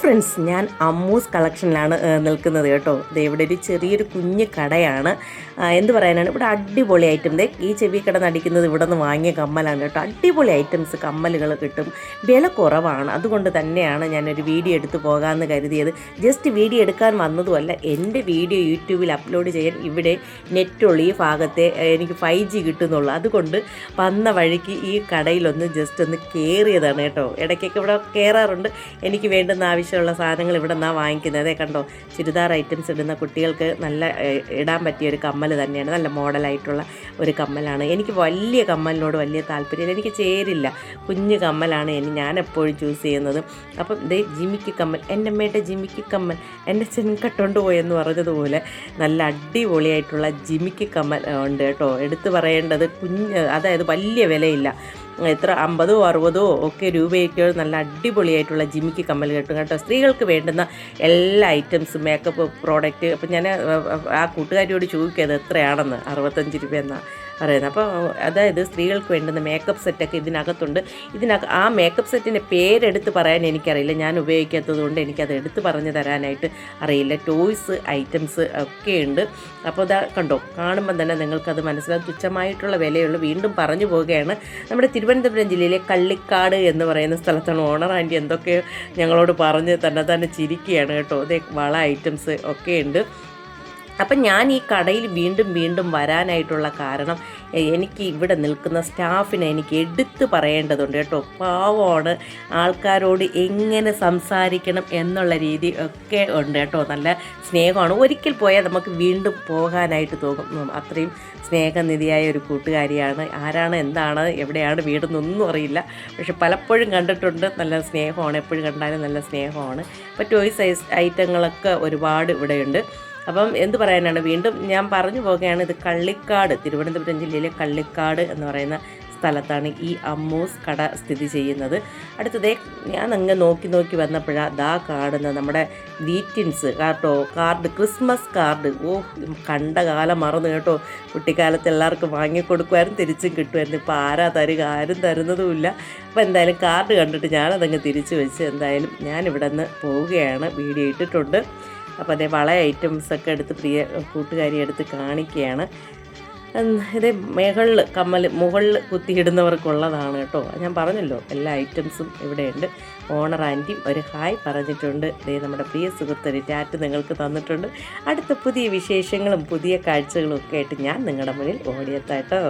Friends, ഞാൻ അമ്മൂസ് കളക്ഷനിലാണ് നിൽക്കുന്നത് കേട്ടോ. ഇത് ഇവിടെ ഒരു ചെറിയൊരു കുഞ്ഞ് കടയാണ്. എന്ത് പറയാനാണ്, ഇവിടെ അടിപൊളി ഐറ്റം. ഈ ചെവി കട നടിക്കുന്നത് ഇവിടെ നിന്ന് വാങ്ങിയ കമ്മലാണ് കേട്ടോ. അടിപൊളി ഐറ്റംസ് കമ്മലുകൾ കിട്ടും, വില കുറവാണ്. അതുകൊണ്ട് തന്നെയാണ് ഞാനൊരു വീഡിയോ എടുത്ത് പോകാമെന്ന് കരുതിയത്. ജസ്റ്റ് വീഡിയോ എടുക്കാൻ വന്നതുമല്ല, എൻ്റെ വീഡിയോ യൂട്യൂബിൽ അപ്ലോഡ് ചെയ്യാൻ ഇവിടെ നെറ്റുള്ള ഈ ഭാഗത്തെ എനിക്ക് 5G കിട്ടുന്നുള്ളൂ. അതുകൊണ്ട് വന്ന വഴിക്ക് ഈ കടയിലൊന്ന് ജസ്റ്റ് ഒന്ന് കയറിയതാണ് കേട്ടോ. ഇടയ്ക്കൊക്കെ ഇവിടെ കയറാറുണ്ട്. എനിക്ക് വേണ്ടുന്ന ആവശ്യമുള്ള സാധനങ്ങൾ ഇവിടെ നിന്നാണ് വാങ്ങിക്കുന്നത്. അതേ കണ്ടോ, ചുരിദാർ ഐറ്റംസ് ഇടുന്ന കുട്ടികൾക്ക് നല്ല ഇടാൻ പറ്റിയ ഒരു കമ്മൽ തന്നെയാണ്. നല്ല മോഡലായിട്ടുള്ള ഒരു കമ്മലാണ്. എനിക്ക് വലിയ കമ്മലിനോട് വലിയ താല്പര്യമില്ല, എനിക്ക് ചേരില്ല. കുഞ്ഞു കമ്മലാണ് ഞാൻ എപ്പോഴും ചൂസ് ചെയ്യുന്നത്. അപ്പം ഇതേ ജിമിക്ക് കമ്മൽ, എൻ്റെ അമ്മയുടെ ജിമിക്ക് കമ്മൽ എൻ്റെ ചെൻകട്ടുകൊണ്ട് പോയെന്ന് പറഞ്ഞതുപോലെ നല്ല അടിപൊളിയായിട്ടുള്ള ജിമിക്ക് കമ്മൽ ഉണ്ട് കേട്ടോ. എടുത്തു പറയേണ്ടത് അതായത് വലിയ വിലയില്ല, എത്ര 50 60 ഒക്കെ രൂപയ്ക്ക് നല്ല അടിപൊളിയായിട്ടുള്ള ജിമിക്ക് കമ്മൽ കിട്ടും കേട്ടോ. സ്ത്രീകൾക്ക് വേണ്ടുന്ന എല്ലാ ഐറ്റംസും, മേക്കപ്പ് പ്രോഡക്റ്റ്. അപ്പം ഞാൻ ആ കൂട്ടുകാരിയോട് ചോദിക്കുക അത് എത്രയാണെന്ന്. 65 രൂപ എന്നാണ് പറയുന്നത്. അപ്പോൾ അതായത് സ്ത്രീകൾക്ക് വേണ്ടുന്ന മേക്കപ്പ് സെറ്റൊക്കെ ഇതിനകത്തുണ്ട്. ആ മേക്കപ്പ് സെറ്റിൻ്റെ പേരെടുത്ത് പറയാൻ എനിക്കറിയില്ല, ഞാൻ ഉപയോഗിക്കാത്തത് കൊണ്ട് എനിക്കത് എടുത്ത് പറഞ്ഞു തരാനായിട്ട് അറിയില്ല. ടോയ്സ് ഐറ്റംസ് ഒക്കെ ഉണ്ട്. അപ്പോൾ ഇതാ കണ്ടോ, കാണുമ്പം തന്നെ നിങ്ങൾക്കത് മനസ്സിലാകും. തുച്ഛമായിട്ടുള്ള വിലയുള്ളൂ. വീണ്ടും പറഞ്ഞു പോവുകയാണ്, നമ്മുടെ തിരുവനന്തപുരം ജില്ലയിലെ കള്ളിക്കാട് എന്ന് പറയുന്ന സ്ഥലത്താണ്. ഓണർ ആൻറ്റി എന്തൊക്കെയോ ഞങ്ങളോട് പറഞ്ഞ് തന്നെ ചിരിക്കുകയാണ് കേട്ടോ. അതേ വള ഐറ്റംസ് ഒക്കെ ഉണ്ട്. അപ്പം ഞാൻ ഈ കടയിൽ വീണ്ടും വരാനായിട്ടുള്ള കാരണം, എനിക്ക് ഇവിടെ നിൽക്കുന്ന സ്റ്റാഫിനെ എനിക്ക് എടുത്ത് പറയേണ്ടതുണ്ട് കേട്ടോ. പാവമാണ്, ആൾക്കാരോട് എങ്ങനെ സംസാരിക്കണം എന്നുള്ള രീതി ഒക്കെ ഉണ്ട് കേട്ടോ. നല്ല സ്നേഹമാണ്. ഒരിക്കൽ പോയാൽ നമുക്ക് വീണ്ടും പോകാനായിട്ട് തോന്നും. അത്രയും സ്നേഹനിധിയായ ഒരു കൂട്ടുകാരിയാണ്. ആരാണ്, എന്താണ്, എവിടെയാണ് വീടെന്നൊന്നും അറിയില്ല, പക്ഷെ പലപ്പോഴും കണ്ടിട്ടുണ്ട്. നല്ല സ്നേഹമാണ്, എപ്പോഴും കണ്ടാലും നല്ല സ്നേഹമാണ്. അപ്പോൾ ടോയ്സ് ഐറ്റങ്ങളൊക്കെ ഒരുപാട് ഇവിടെയുണ്ട്. അപ്പം എന്ത് പറയാനാണ്, വീണ്ടും ഞാൻ പറഞ്ഞു പോകുകയാണ്. ഇത് കള്ളിക്കാട്, തിരുവനന്തപുരം ജില്ലയിലെ കള്ളിക്കാട് എന്ന് പറയുന്ന സ്ഥലത്താണ് ഈ അമ്മൂസ് കട സ്ഥിതി ചെയ്യുന്നത്. അടുത്തതേ ഞാൻ അങ്ങ് നോക്കി വന്നപ്പോഴാണ് ദാ കാണുന്നത് നമ്മുടെ ഗ്രീറ്റിൻസ് കേട്ടോ, കാർഡ്, ക്രിസ്മസ് കാർഡ്. കണ്ട കാലം മറന്നു കേട്ടോ. കുട്ടിക്കാലത്ത് എല്ലാവർക്കും വാങ്ങിക്കൊടുക്കുമായിരുന്നു, തിരിച്ചും കിട്ടുമായിരുന്നു. ഇപ്പോൾ ആരാ തരിക, ആരും തരുന്നതുമില്ല. അപ്പോൾ എന്തായാലും കാർഡ് കണ്ടിട്ട് ഞാനതങ്ങ് തിരിച്ചു വെച്ച് എന്തായാലും ഞാൻ നിന്ന് പോവുകയാണ്. വീഡിയോ ഇട്ടിട്ടുണ്ട്. അപ്പോൾ അതേ വള ഐറ്റംസൊക്കെ എടുത്ത് പ്രിയ കൂട്ടുകാരി എടുത്ത് കാണിക്കുകയാണ്. ഇതേ മുകളിൽ കുത്തിയിടുന്നവർക്കുള്ളതാണ് കേട്ടോ. ഞാൻ പറഞ്ഞല്ലോ, എല്ലാ ഐറ്റംസും ഇവിടെയുണ്ട്. ഓണർ ആൻറ്റിയും ഒരു ഹായ് പറഞ്ഞിട്ടുണ്ട്. ഇതേ നമ്മുടെ പ്രിയ സുഹൃത്തൊരു ടാറ്റ് നിങ്ങൾക്ക് തന്നിട്ടുണ്ട്. അടുത്ത പുതിയ വിശേഷങ്ങളും പുതിയ കാഴ്ചകളും ഒക്കെ ആയിട്ട് ഞാൻ നിങ്ങളുടെ മുന്നിൽ ഓടിയെത്താം കേട്ടോ.